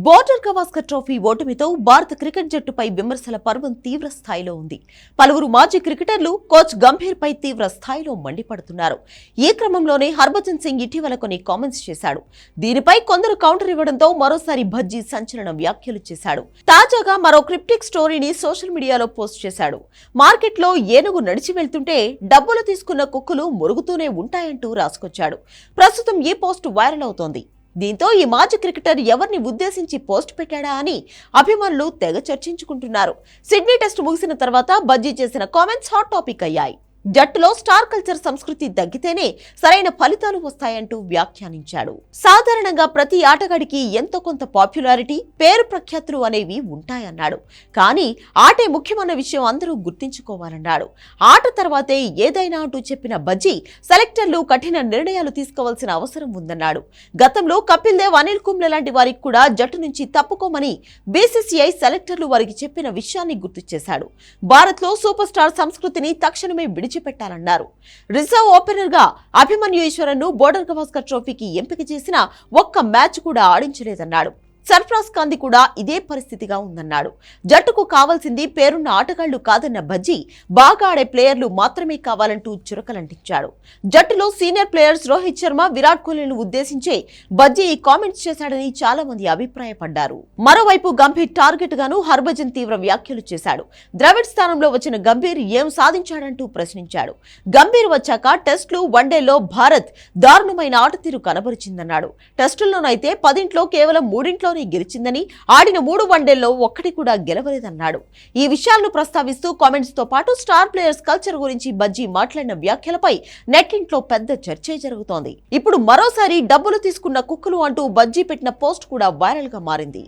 Border Gavaskar trophy ఓటమితో భారత cricket జట్టుపై విమర్శల పర్వం తీవ్ర స్థాయిలో ఉంది. పలువురు మాజీ క్రికెటర్లు కోచ్ గంభీర్ పై తీవ్ర స్థాయిలో మండిపడుతున్నారు. ఈ క్రమంలోనే హర్భజన్ సింగ్ ఇటీవల కొన్ని కామెంట్స్ చేశాడు. దీనిపై కొందరు కౌంటర్ ఇవ్వడంతో మరోసారి భజ్జీ సంచలన వ్యాఖ్యలు చేశాడు. తాజాగా మరో క్రిప్టిక్ స్టోరీని సోషల్ మీడియాలో పోస్ట్ చేశాడు. మార్కెట్లో ఏనుగు నడిచి వెళ్తుంటే డబ్బులు తీసుకున్న కుక్కలు మురుగుతూనే ఉంటాయంటూ రాసుకొచ్చాడు. ప్రస్తుతం ఈ పోస్ట్ వైరల్ అవుతోంది. దీంతో ఈ మాజీ క్రికెటర్ ఎవరిని ఉద్దేశించి పోస్ట్ పెట్టాడా అని అభిమానులు తెగ చర్చించుకుంటున్నారు. సిడ్నీ టెస్ట్ ముగిసిన తర్వాత భజ్జీ చేసిన కామెంట్స్ హాట్ టాపిక్ అయ్యాయి. జట్టులో స్టార్ కల్చర్ సంస్కృతి తగ్గితేనే సరైన ఫలితాలు వస్తాయంటూ వ్యాఖ్యానించాడు. సాధారణంగా ప్రతి ఆటగాడికి ఎంతో కొంత పాపులారిటీ, పేరు ప్రఖ్యాతులు అనేవి ఉంటాయన్నాడు. కానీ ఆటే ముఖ్యమైన విషయం అందరూ గుర్తించుకోవాలన్నాడు. ఆట తర్వాతే ఏదైనా అంటూ చెప్పిన భజ్జీ సెలెక్టర్లు కఠిన నిర్ణయాలు తీసుకోవాల్సిన అవసరం ఉందన్నాడు. గతంలో కపిల్ దేవ్, అనిల్ కుంబ్లే లాంటి వారికి కూడా జట్టు నుంచి తప్పుకోమని బీసీసీఐ సెలెక్టర్లు వారికి చెప్పిన విషయాన్ని గుర్తు చేశాడు. భారత్లో సూపర్ స్టార్ సంస్కృతిని తక్షణమే విడిచిపెట్టాలన్నారు. రిజర్వ్ ఓపెనర్ గా అభిమన్యు ఈశ్వరన్ ను బోర్డర్ గవాస్కర్ ట్రోఫీకి ఎంపిక చేసిన ఒక్క మ్యాచ్ కూడా ఆడించలేదన్నాడు. సర్ఫరాజ్ ఖాన్ కూడా ఇదే పరిస్థితిగా ఉందన్నాడు. జట్టుకు కావాల్సింది పేరున్న ఆటగాళ్లు కాదన్న భజ్జీ బాగా ఆడే ప్లేయర్లు మాత్రమే కావాలంటూ చురకలంటించాడు. జట్టులో సీనియర్ ప్లేయర్స్ రోహిత్ శర్మ, విరాట్ కోహ్లీని ఉద్దేశించే భజ్జీ ఈ కామెంట్స్ చేశాడని చాలా మంది అభిప్రాయపడ్డారు. మరోవైపు గంభీర్ టార్గెట్ గాను హర్భజన్ తీవ్ర వ్యాఖ్యలు చేశాడు. ద్రవిడ్ స్థానంలో వచ్చిన గంభీర్ ఏం సాధించాడంటూ ప్రశ్నించాడు. గంభీర్ వచ్చాక టెస్టులు, వన్డేల్లో భారత్ దారుణమైన ఆటతీరు కనబరిచిందన్నాడు. టెస్టుల్లోనైతే 10 కేవలం 3 గెలిచిందని, ఆడిన 3 వన్డేల్లో ఒక్కటి కూడా గెలవలేదన్నాడు. ఈ విషయాలను ప్రస్తావిస్తూ కామెంట్స్ తో పాటు స్టార్ ప్లేయర్స్ కల్చర్ గురించి భజ్జీ మాట్లాడిన వ్యాఖ్యలపై నెట్టింట్లో పెద్ద చర్చే జరుగుతోంది. ఇప్పుడు మరోసారి డబ్బులు తీసుకున్న కుక్కలు అంటూ భజ్జీ పెట్టిన పోస్ట్ కూడా వైరల్ గా మారింది.